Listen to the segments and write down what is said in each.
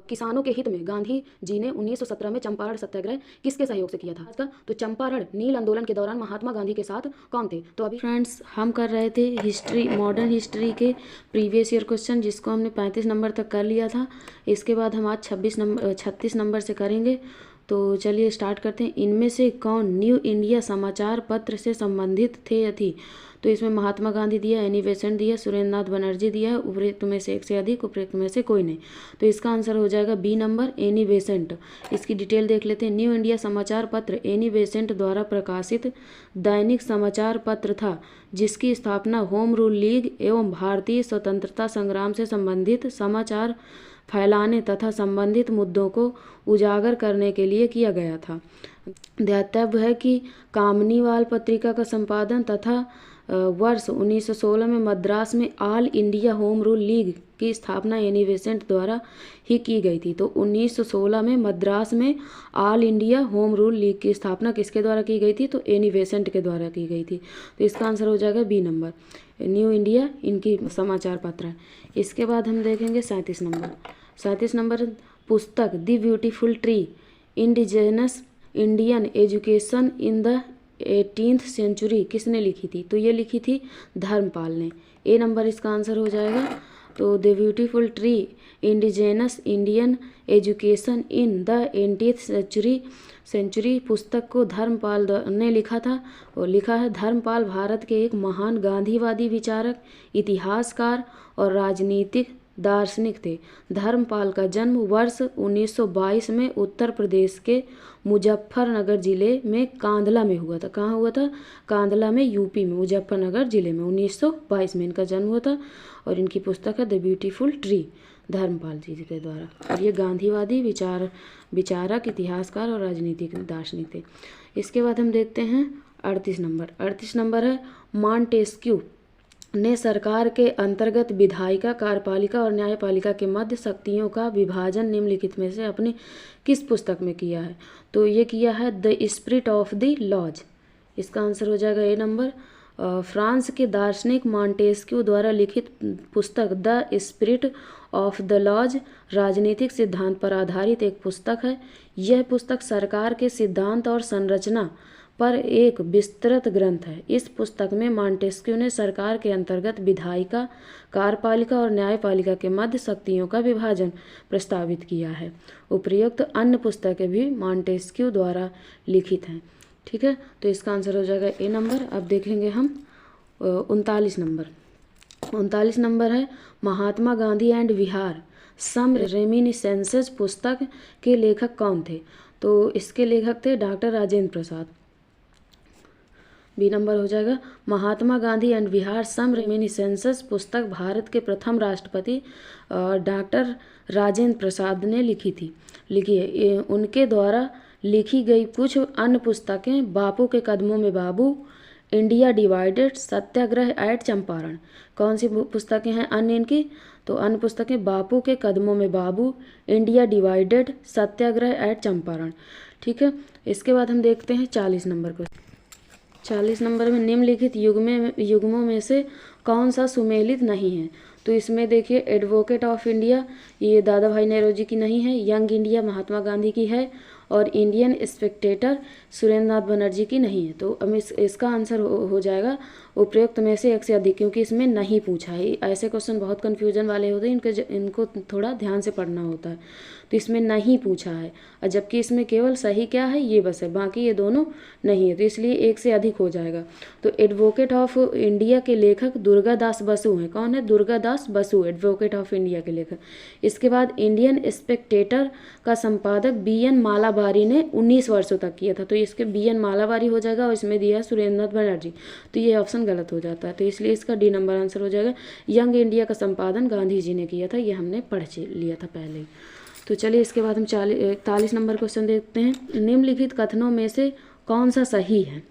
किसानों के हित में गांधी जी ने 1917 में चंपारण सत्याग्रह किसके सहयोग से किया था? तो चंपारण नील आंदोलन के दौरान महात्मा गांधी के साथ कौन थे? तो अभी फ्रेंड्स हम कर रहे थे हिस्ट्री, मॉडर्न हिस्ट्री के प्रीवियस ईयर क्वेश्चन, जिसको हमने 35 नंबर तक कर लिया था। इसके बाद हम आज 36 नंबर से करेंगे। तो चलिए स्टार्ट करते हैं। इनमें से कौन न्यू इंडिया समाचार पत्र से संबंधित थे या थी? तो इसमें महात्मा गांधी दिया, एनी बेसेंट दिया, सुरेंद्र नाथ बनर्जी दिया है, उपरोक्त में से एक से अधिक, उपरोक्त में से कोई नहीं। तो इसका आंसर हो जाएगा बी नंबर, एनी बेसेंट। इसकी डिटेल देख लेते हैं। न्यू इंडिया समाचार पत्र एनी बेसेंट द्वारा प्रकाशित दैनिक समाचार पत्र था, जिसकी स्थापना होम रूल लीग एवं भारतीय स्वतंत्रता संग्राम से संबंधित समाचार फैलाने तथा संबंधित मुद्दों को उजागर करने के लिए किया गया था। ध्यातव्य है कि कामनीवाल पत्रिका का संपादन तथा वर्ष 1916 में मद्रास में all India home rule league की स्थापना एनी बेसेंट द्वारा ही की गई थी। तो 1916 में मद्रास में all India home rule league की स्थापना किसके द्वारा की गई थी? तो एनी बेसेंट के द्वारा की गई थी। तो इसका आंसर हो जाएगा बी नंबर, न्यू इंडिया इनकी समाचार पत्र है। इसके बाद हम देखेंगे 37 नंबर। 37 नंबर पुस्तक the beautiful tree indigenous Indian education in the 18th century किसने लिखी थी? तो ये लिखी थी धर्मपाल ने। ए नंबर इसका आंसर हो जाएगा। तो the beautiful tree indigenous Indian education in the 18th century पुस्तक को धर्मपाल ने लिखा था, और लिखा है। धर्मपाल भारत के एक महान गांधीवादी विचारक, इतिहासकार और राजनीतिक दार्शनिक थे। धर्मपाल का जन्म वर्ष 1922 में उत्तर प्रदेश के मुजफ्फरनगर जिले में कांधला में हुआ था। कहाँ हुआ था? कांधला में, यूपी में, मुजफ्फरनगर जिले में 1922 में इनका जन्म हुआ था। और इनकी पुस्तक है द ब्यूटीफुल ट्री, धर्मपाल जी के द्वारा। और ये गांधीवादी विचारक, इतिहासकार और राजनीतिक दार्शनिक थे। इसके बाद हम देखते हैं 38 नंबर। 38 नंबर है मॉन्टेस्क्यू ने सरकार के अंतर्गत विधायिका, कार्यपालिका और न्यायपालिका के मध्य शक्तियों का विभाजन निम्नलिखित में से अपनी किस पुस्तक में किया है? तो ये किया है the spirit of the laws. इसका आंसर हो जाएगा ए नंबर। फ्रांस के दार्शनिक मॉन्टेस्क्यू द्वारा लिखित पुस्तक the spirit of the laws राजनीतिक सिद्धांत पर आधारित एक पुस्तक है। यह पुस्तक सरकार के सिद्धांत और संरचना पर एक विस्तृत ग्रंथ है। इस पुस्तक में मॉन्टेस्क्यू ने सरकार के अंतर्गत विधायिका, कार्यपालिका और न्यायपालिका के मध्य शक्तियों का विभाजन प्रस्तावित किया है। उपर्युक्त अन्य पुस्तकें भी मॉन्टेस्क्यू द्वारा लिखित हैं। ठीक है, तो इसका आंसर हो जाएगा ए नंबर। अब देखेंगे हम 39 नंबर। 39 नंबर है Mahatma Gandhi and Bihar some reminiscences पुस्तक के लेखक कौन थे? तो इसके लेखक थे doctor Rajendra Prasad. B number हो जाएगा। Mahatma Gandhi and Bihar some reminiscences पुस्तक भारत के प्रथम राष्ट्रपति डॉक्टर राजेंद्र प्रसाद ने लिखी है। उनके द्वारा लिखी गई कुछ अन्य पुस्तकें बापू के कदमों में बाबू, इंडिया डिवाइडेड, सत्याग्रह एट चंपारण। कौन सी पुस्तकें हैं अन्य इनकी? तो अन्य पुस्तकें बापू के कदमों में बाबू, इंडिया डिवाइडेड, सत्याग्रह एट चंपारण। ठीक है, इसके बाद हम देखते हैं 40 नंबर को। 40 नंबर में निम्नलिखित युग्मों में से कौन सा सुमेलित नहीं है? तो इसमें देखिए एडवोकेट ऑफ इंडिया ये दादा भाई नेहरू की नहीं है, यंग इंडिया महात्मा गांधी की है, और इंडियन स्पेक्टेटर सुरेंद्र नाथ बनर्जी की नहीं है। तो अब इसका आंसर हो जाएगा उपयुक्त में से एक से अधिक, क्योंकि इसमें नहीं पूछा है। ऐसे क्वेश्चन बहुत कन्फ्यूजन वाले होते हैं, इनको थोड़ा ध्यान से पढ़ना होता है। तो इसमें नहीं पूछा है, और जबकि इसमें केवल सही क्या है ये बस है, बाकी ये दोनों नहीं है, तो इसलिए एक से अधिक हो जाएगा। तो एडवोकेट ऑफ इंडिया के लेखक दुर्गादास बसु हैं। कौन है? Durgadas Basu, advocate of India के लेखक। इसके बाद इंडियन स्पेक्टेटर का संपादक BN मालाबारी ने 19 वर्षों तक किया था। तो इसके BN मालाबारी हो जाएगा, और इसमें दिया सुरेंद्र नाथ बनर्जी, तो ये ऑप्शन गलत हो जाता है। तो इसलिए इसका डी नंबर आंसर हो जाएगा। यंग इंडिया का संपादन गांधी जी ने किया था, ये हमने पढ़ लिया था पहले ही। तो चलिए इसके बाद हम 41 नंबर क्वेश्चन देखते हैं। निम्नलिखित कथनों में से कौन सा सही है?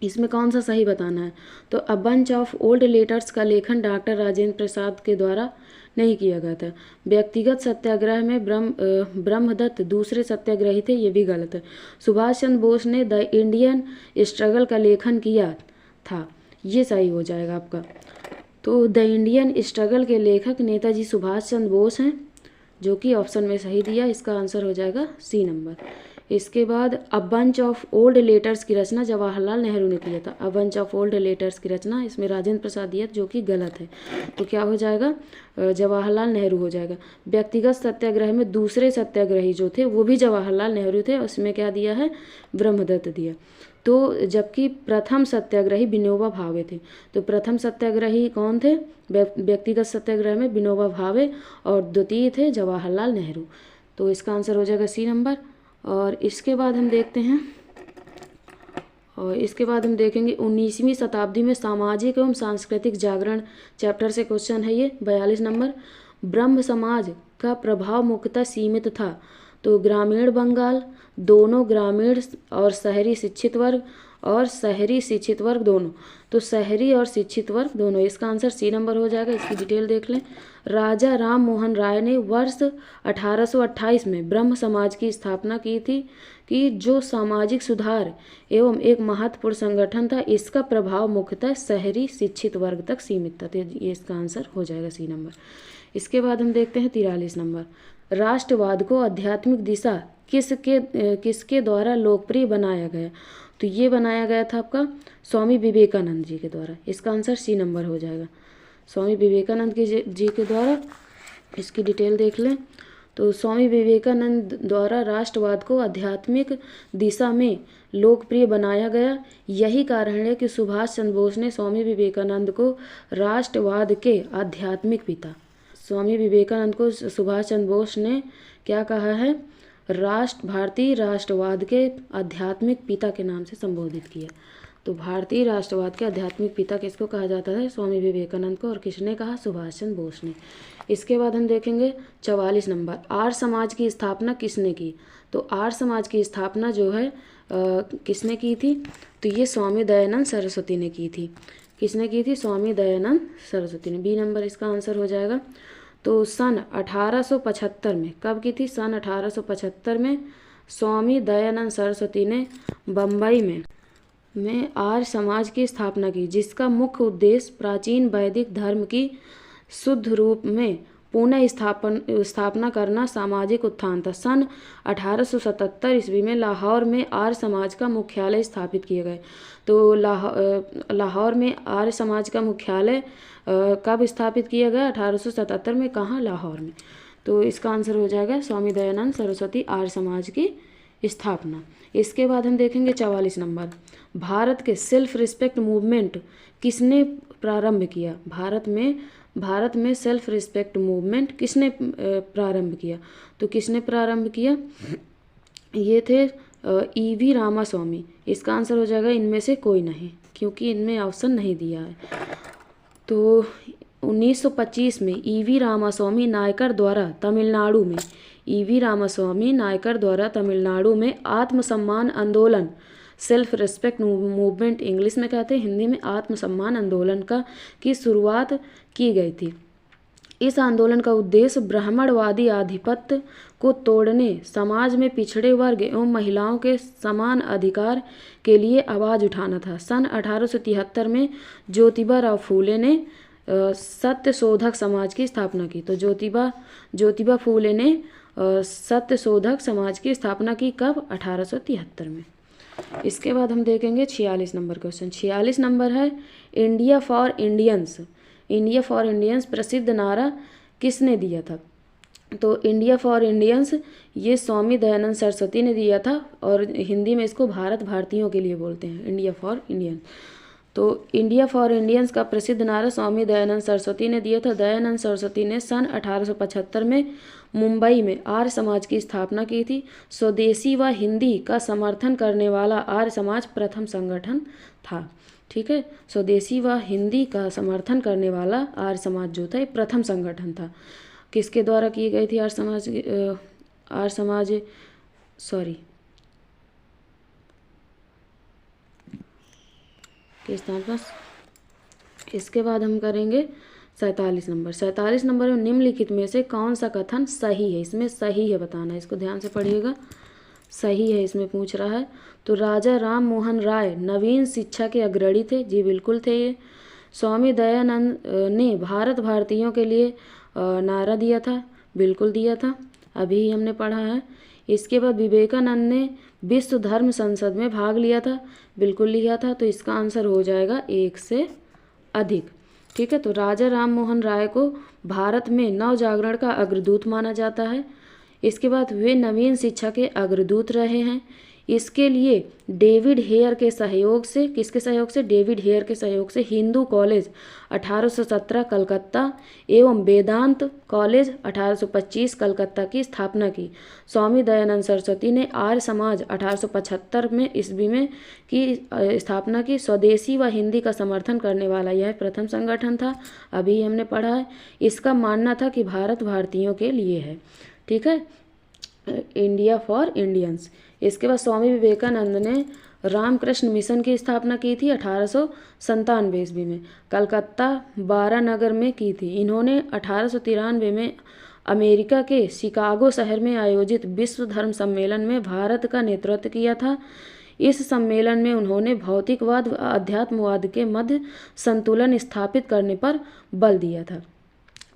इसमें कौन सा सही बताना है? तो अ बंच ऑफ ओल्ड लेटर्स का लेखन डॉक्टर राजेंद्र प्रसाद के द्वारा नहीं किया गया था। व्यक्तिगत सत्याग्रह में ब्रह्मदत्त दूसरे सत्याग्रही थे, ये भी गलत है। सुभाष चंद्र बोस ने द इंडियन स्ट्रगल का लेखन किया था, ये सही हो जाएगा आपका। तो द इंडियन स्ट्रगल के लेखक नेताजी सुभाष चंद्र बोस हैं। जो कि ऑप्शन में सही दिया, इसका आंसर हो जाएगा सी नंबर। इसके बाद a bunch of old letters की रचना जवाहरलाल नेहरू ने किया था। A bunch of old letters की रचना इसमें राजेंद्र प्रसाद दिया, जो कि गलत है। तो क्या हो जाएगा, जवाहरलाल नेहरू हो जाएगा। व्यक्तिगत सत्याग्रह में दूसरे सत्याग्रही जो थे वो भी जवाहरलाल नेहरू थे, उसमें क्या दिया है, ब्रह्मदत्त दिया। तो जबकि प्रथम सत्याग्रही विनोबा भावे थे। तो प्रथम सत्याग्रही कौन थे, व्यक्तिगत सत्याग्रह में विनोबा भावे, और द्वितीय थे जवाहरलाल नेहरू। तो इसका आंसर हो जाएगा सी नंबर। और इसके बाद हम देखते हैं, और इसके बाद हम देखेंगे 19वीं शताब्दी में सामाजिक एवं सांस्कृतिक जागरण चैप्टर से क्वेश्चन है ये 42 नंबर। ब्रह्म समाज का प्रभाव मुख्यतः सीमित था। तो ग्रामीण बंगाल, दोनों ग्रामीण और शहरी शिक्षित वर्ग, और शहरी शिक्षित वर्ग दोनों। तो शहरी और शिक्षित वर्ग दोनों, इसका आंसर सी नंबर हो जाएगा। इसकी डिटेल देख लें। राजा राम मोहन राय ने वर्ष 1828 में ब्रह्म समाज की स्थापना की थी, कि जो सामाजिक सुधार एवं एक महत्वपूर्ण संगठन था। इसका प्रभाव मुख्यतः शहरी शिक्षित वर्ग तक सीमित था। तो ये इसका आंसर हो जाएगा सी नंबर। इसके बाद हम देखते हैं 43 नंबर। राष्ट्रवाद को आध्यात्मिक दिशा किसके द्वारा लोकप्रिय बनाया गया। तो ये बनाया गया था आपका स्वामी विवेकानंद जी के द्वारा। इसका आंसर सी नंबर हो जाएगा, स्वामी विवेकानंद जी के द्वारा। इसकी डिटेल देख लें। तो स्वामी विवेकानंद द्वारा राष्ट्रवाद को आध्यात्मिक दिशा में लोकप्रिय बनाया गया। यही कारण है कि सुभाष चंद्र बोस ने स्वामी विवेकानंद को राष्ट्रवाद के आध्यात्मिक पिता, स्वामी विवेकानंद को सुभाष चंद्र बोस ने क्या कहा है, भारतीय राष्ट्रवाद के आध्यात्मिक पिता के नाम से संबोधित किया। तो भारतीय राष्ट्रवाद के आध्यात्मिक पिता किसको कहा जाता है, स्वामी विवेकानंद को। और किसने कहा, सुभाष चंद्र बोस ने। इसके बाद हम देखेंगे 44 नंबर। आर्य समाज की स्थापना किसने की। तो आर्य समाज की स्थापना जो है किसने की थी, तो ये स्वामी दयानंद सरस्वती ने की थी। किसने की थी, स्वामी दयानंद सरस्वती ने। बी नंबर इसका आंसर हो जाएगा। तो सन 1875 में, कब की थी, सन 1875 में स्वामी दयानंद सरस्वती ने बम्बई में आर्य समाज की स्थापना की, जिसका मुख्य उद्देश्य प्राचीन वैदिक धर्म की शुद्ध रूप में पुनः स्थापना करना, सामाजिक उत्थान था। सन 1877 ईस्वी में लाहौर में आर्य समाज का मुख्यालय स्थापित किए गए। तो लाहौर में आर्य समाज का मुख्यालय कब स्थापित किया गया, 1877 में। कहाँ, लाहौर में। तो इसका आंसर हो जाएगा स्वामी दयानंद सरस्वती, आर्य समाज की स्थापना। इसके बाद हम देखेंगे 44 नंबर। भारत के सेल्फ रिस्पेक्ट मूवमेंट किसने प्रारंभ किया। भारत में सेल्फ रिस्पेक्ट मूवमेंट किसने प्रारंभ किया। तो किसने प्रारंभ किया, ये थे ईवी रामास्वामी। इसका आंसर हो जाएगा इनमें से कोई नहीं, क्योंकि इनमें ऑप्शन नहीं दिया है। तो 1925 में ईवी रामास्वामी नायकर द्वारा तमिलनाडु में आत्मसम्मान आंदोलन, सेल्फ रिस्पेक्ट मूवमेंट इंग्लिश में कहते हैं, हिंदी में आत्मसम्मान आंदोलन की शुरुआत की गई थी। इस आंदोलन का उद्देश्य ब्राह्मणवादी आधिपत्य को तोड़ने, समाज में पिछड़े वर्ग एवं महिलाओं के समान अधिकार के लिए आवाज़ उठाना था। सन 1873 में ज्योतिबा राव फूले ने सत्यशोधक समाज की स्थापना की। तो ज्योतिबा फूले ने सत्यशोधक समाज की स्थापना की, कब, 1873 में। इसके बाद हम देखेंगे 46 नंबर क्वेश्चन। 46 नंबर है इंडिया फॉर इंडियंस प्रसिद्ध नारा किसने दिया था। तो इंडिया फॉर इंडियंस ये स्वामी दयानंद सरस्वती ने दिया था, और हिंदी में इसको भारत भारतीयों के लिए बोलते हैं, इंडिया फॉर इंडियन। तो इंडिया फॉर इंडियंस का प्रसिद्ध नारा स्वामी दयानंद सरस्वती ने दिया था। दयानंद सरस्वती ने सन 1875 में मुंबई में आर्य समाज की स्थापना की थी। स्वदेशी व हिंदी का समर्थन करने वाला आर्य समाज प्रथम संगठन था। ठीक है, स्वदेशी व हिंदी का समर्थन करने वाला आर्य समाज जो था, ये प्रथम संगठन था। किसके द्वारा की गई थी किस स्थान पर। इसके बाद हम करेंगे 47 नंबर। 47 नंबर में निम्नलिखित में से कौन सा कथन सही है। इसमें सही है बताना है, इसको ध्यान से पढ़िएगा। सही है इसमें पूछ रहा है। तो राजा राम मोहन राय नवीन शिक्षा के अग्रणी थे, जी बिल्कुल थे ये। स्वामी दयानंद ने भारत भारतीयों के लिए नारा दिया था। बिल्कुल दिया था, अभी ही हमने पढ़ा है। इसके बाद विवेकानंद ने विश्व धर्म संसद में भाग लिया था, बिल्कुल लिया था। तो इसका आंसर हो जाएगा 1 से अधिक। ठीक है, तो राजा राम मोहन राय को भारत में नव जागरण का अग्रदूत माना जाता है। इसके बाद वे नवीन शिक्षा के अग्रदूत रहे हैं। इसके लिए डेविड हेयर के सहयोग से, किसके सहयोग से? डेविड हेयर के सहयोग से हिंदू कॉलेज 1817 कलकत्ता एवं वेदांत कॉलेज 1825 कलकत्ता की स्थापना की। स्वामी दयानंद सरस्वती ने आर्य समाज 1875 में ईस्वी में की स्थापना की। स्वदेशी व हिंदी का समर्थन करने वाला यह प्रथम संगठन था, अभी हमने पढ़ा है। इसका मानना था कि भारत भारतीयों के लिए है। ठीक है, इंडिया फॉर इंडियंस। इसके बाद स्वामी विवेकानंद ने रामकृष्ण मिशन की स्थापना की थी 1897 ईस्वी में, कलकत्ता बारानगर में की थी। इन्होंने 1893 में अमेरिका के शिकागो शहर में आयोजित विश्व धर्म सम्मेलन में भारत का नेतृत्व किया था। इस सम्मेलन में उन्होंने भौतिकवाद व अध्यात्मवाद के मध्य संतुलन स्थापित करने पर बल दिया था।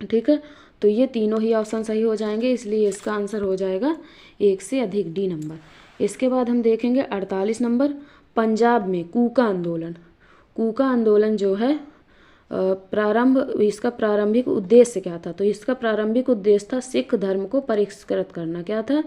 ठीक है, तो ये तीनों ही ऑप्शन सही हो जाएंगे, इसलिए इसका आंसर हो जाएगा 1 से अधिक, डी नंबर। इसके बाद हम देखेंगे 48 नंबर, पंजाब में कूका आंदोलन। कूका आंदोलन जो है इसका प्रारंभिक उद्देश्य क्या था? तो इसका प्रारंभिक उद्देश्य था सिख धर्म को परिष्कृत करना। क्या था?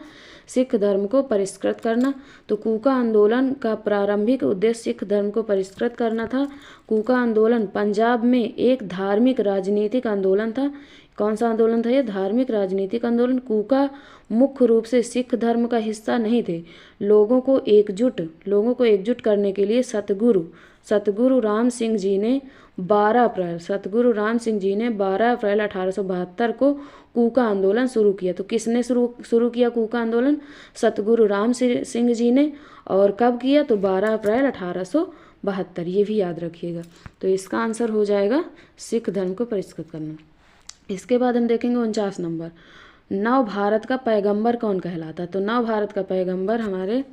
सिख धर्म को परिष्कृत करना। तो कूका आंदोलन का प्रारंभिक उद्देश्य सिख धर्म को परिष्कृत करना था। कूका आंदोलन पंजाब में एक धार्मिक राजनीतिक आंदोलन था। कौन सा आंदोलन था ये? धार्मिक राजनीतिक आंदोलन। कूका मुख्य रूप से सिख धर्म का हिस्सा नहीं थे। लोगों को एकजुट करने के लिए सतगुरु राम सिंह जी ने 12 अप्रैल 1872 को कूका आंदोलन शुरू किया। तो किसने शुरू किया कूका आंदोलन? सतगुरु राम सिंह जी ने। और कब किया? तो 12 अप्रैल 1872, ये भी याद रखिएगा। तो इसका आंसर हो जाएगा सिख धर्म को परिष्कृत करना। इसके बाद हम देखेंगे 49 नंबर, नव भारत का पैगंबर कौन कहलाता? तो नव भारत का पैगंबर हमारे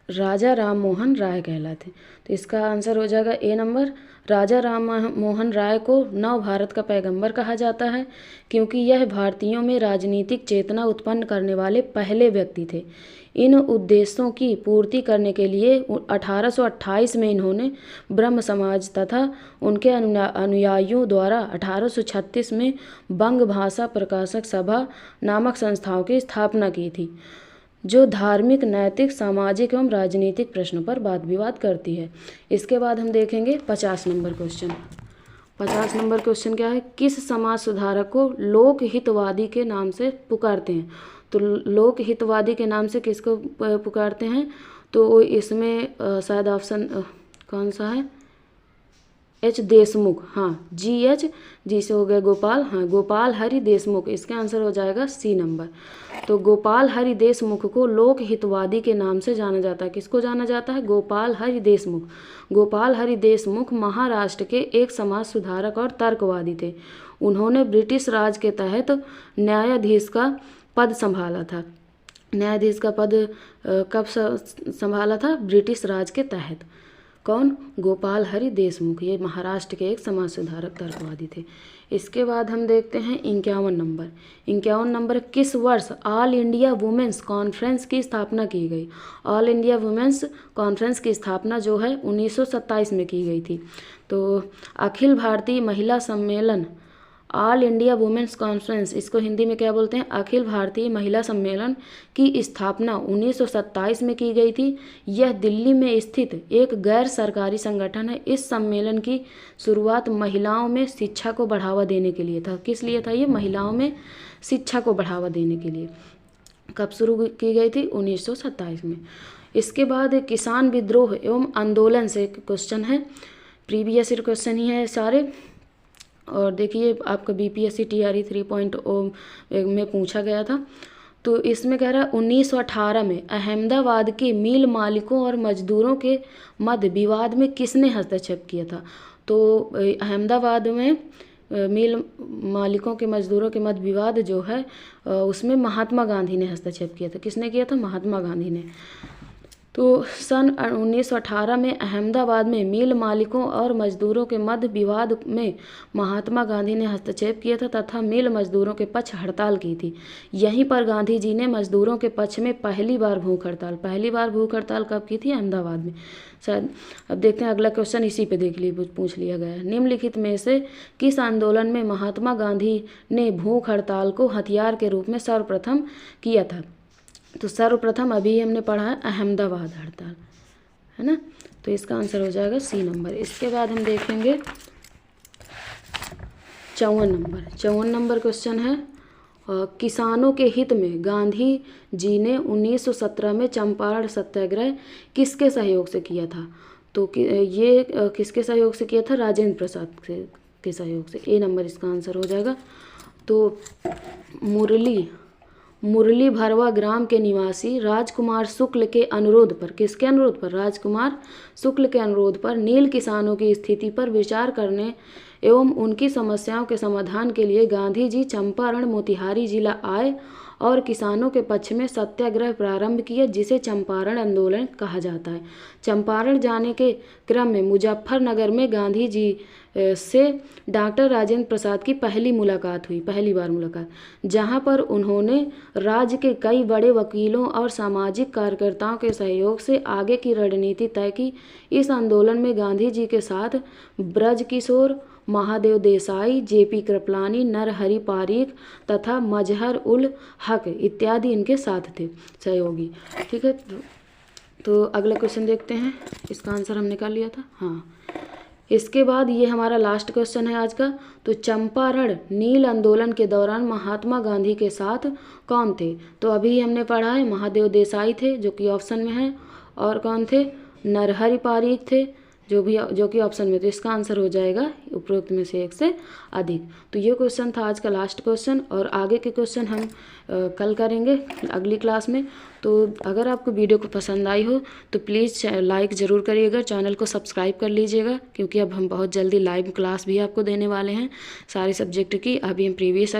राजा राम मोहन राय कहलाते। तो इसका आंसर हो जाएगा ए नंबर। राजा राम मोहन राय को नव भारत का पैगंबर कहा जाता है क्योंकि यह भारतीयों में राजनीतिक चेतना उत्पन्न करने वाले पहले व्यक्ति थे। इन उद्देश्यों की पूर्ति करने के लिए 1828 में इन्होंने ब्रह्म समाज तथा उनके अनुयायियों द्वारा 1836 में बंग भाषा प्रकाशक सभा नामक संस्थाओं की स्थापना की थी, जो धार्मिक, नैतिक, सामाजिक एवं राजनीतिक प्रश्नों पर वाद विवाद करती है। इसके बाद हम देखेंगे 50 नंबर क्वेश्चन। 50 नंबर क्वेश्चन क्या है? किस समाज सुधारक को लोक हितवादी के नाम से पुकारते हैं? तो लोक हितवादी के नाम से किसको पुकारते हैं? तो इसमें शायद ऑप्शन कौन सा है? एच देशमुख। हाँ, जी से हो गया गोपाल। हाँ, गोपाल हरि देशमुख। इसका आंसर हो जाएगा सी नंबर। तो गोपाल हरि देशमुख को लोक हितवादी के नाम से जाना जाता है। किसको जाना जाता है? गोपाल हरि देशमुख। गोपाल हरि देशमुख महाराष्ट्र के एक समाज सुधारक और तर्कवादी थे। उन्होंने ब्रिटिश राज के तहत न्यायाधीश का पद संभाला था। न्यायाधीश का पद कब संभाला था? ब्रिटिश राज के तहत। कौन? गोपाल हरि देशमुख। ये महाराष्ट्र के एक समाज सुधारक तर्कवादी थे। इसके बाद हम देखते हैं 51 नंबर। 51 नंबर, किस वर्ष ऑल इंडिया वुमेन्स कॉन्फ्रेंस की स्थापना की गई? ऑल इंडिया वुमेन्स कॉन्फ्रेंस की स्थापना जो है 1927 में की गई थी। तो अखिल भारतीय महिला सम्मेलन, ऑल इंडिया वुमेन्स कॉन्फ्रेंस, इसको हिंदी में क्या बोलते हैं? अखिल भारतीय महिला सम्मेलन की स्थापना 1927 में की गई थी। यह दिल्ली में स्थित एक गैर सरकारी संगठन है। इस सम्मेलन की शुरुआत महिलाओं में शिक्षा को बढ़ावा देने के लिए था। किस लिए था ये? महिलाओं में शिक्षा को बढ़ावा देने के लिए। कब शुरू की गई थी? 1927 में। इसके बाद किसान विद्रोह एवं आंदोलन से क्वेश्चन है, प्रीवियस ईयर क्वेश्चन ही है सारे। और देखिए आपका BPSC TRE 3.0 में पूछा गया था। तो इसमें कह रहा है 1918 में अहमदाबाद के मिल मालिकों और मजदूरों के मध्य विवाद में किसने हस्तक्षेप किया था? तो अहमदाबाद में मिल मालिकों के मजदूरों के मध्य विवाद जो है उसमें महात्मा गांधी ने हस्तक्षेप किया था। किसने किया था? महात्मा गांधी ने। तो सन 1918 में अहमदाबाद में मिल मालिकों और मजदूरों के मध्य विवाद में महात्मा गांधी ने हस्तक्षेप किया था तथा मिल मजदूरों के पक्ष हड़ताल की थी। यहीं पर गांधी जी ने मजदूरों के पक्ष में पहली बार भूख हड़ताल कब की थी? अहमदाबाद में शायद। अब देखते हैं अगला क्वेश्चन, इसी पे पूछ लिया गया है। निम्नलिखित में से किस आंदोलन में महात्मा गांधी ने भूख हड़ताल को हथियार के रूप में सर्वप्रथम किया था? तो सर्वप्रथम अभी हमने पढ़ा है अहमदाबाद हड़ताल, है ना। तो इसका आंसर हो जाएगा सी नंबर। इसके बाद हम देखेंगे 54 नंबर क्वेश्चन है, किसानों के हित में गांधी जी ने 1917 में चंपारण सत्याग्रह किसके सहयोग से किया था? तो ये किसके सहयोग से किया था? राजेंद्र प्रसाद के सहयोग से। ए नंबर इसका आंसर हो जाएगा। तो मुरली भरवा ग्राम के निवासी राजकुमार शुक्ल के अनुरोध पर, किसके अनुरोध पर? राजकुमार शुक्ल के अनुरोध पर नील किसानों की स्थिति पर विचार करने एवं उनकी समस्याओं के समाधान के लिए गांधी जी चंपारण मोतिहारी जिला आए और किसानों के पक्ष में सत्याग्रह प्रारंभ किया, जिसे चंपारण आंदोलन कहा जाता है। चंपारण जाने के क्रम में मुजफ्फरनगर में गांधी जी से डॉक्टर राजेंद्र प्रसाद की पहली बार मुलाकात, जहां पर उन्होंने राज्य के कई बड़े वकीलों और सामाजिक कार्यकर्ताओं के सहयोग से आगे की रणनीति तय की। इस आंदोलन में गांधी जी के साथ ब्रज किशोर, महादेव देसाई, जेपी कृपलानी, नरहरि पारीख तथा मजहर उल हक इत्यादि इनके साथ थे सहयोगी। ठीक है, तो अगला क्वेश्चन देखते हैं। इसका आंसर हम निकाल लिया था, हाँ। इसके बाद ये हमारा लास्ट क्वेश्चन है आज का। तो चंपारण नील आंदोलन के दौरान महात्मा गांधी के साथ कौन थे? तो अभी हमने पढ़ा है महादेव देसाई थे, जो कि ऑप्शन में है, और कौन थे? नरहरि पारीख थे, जो कि ऑप्शन में। तो इसका आंसर हो जाएगा उपरोक्त में से एक से अधिक। तो ये क्वेश्चन था आज का लास्ट क्वेश्चन, और आगे के क्वेश्चन हम कल करेंगे अगली क्लास में। तो अगर आपको वीडियो को पसंद आई हो तो प्लीज़ लाइक ज़रूर करिएगा, चैनल को सब्सक्राइब कर लीजिएगा, क्योंकि अब हम बहुत जल्दी लाइव क्लास भी आपको देने वाले हैं सारे सब्जेक्ट की। अभी हम प्रीवियस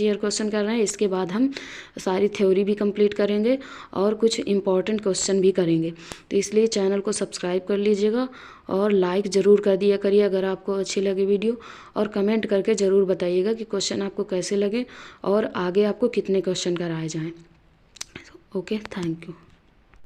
ईयर क्वेश्चन कर रहे हैं, इसके बाद हम सारी थ्योरी भी कंप्लीट करेंगे और कुछ इंपॉर्टेंट क्वेश्चन भी करेंगे। तो इसलिए चैनल को सब्सक्राइब कर लीजिएगा और लाइक ज़रूर कर दिया करिए अगर आपको अच्छी लगे वीडियो, और कमेंट करके ज़रूर बताइएगा कि क्वेश्चन आपको कैसे लगे और आगे आपको कितने क्वेश्चन कराए जाएं। Okay, thank you.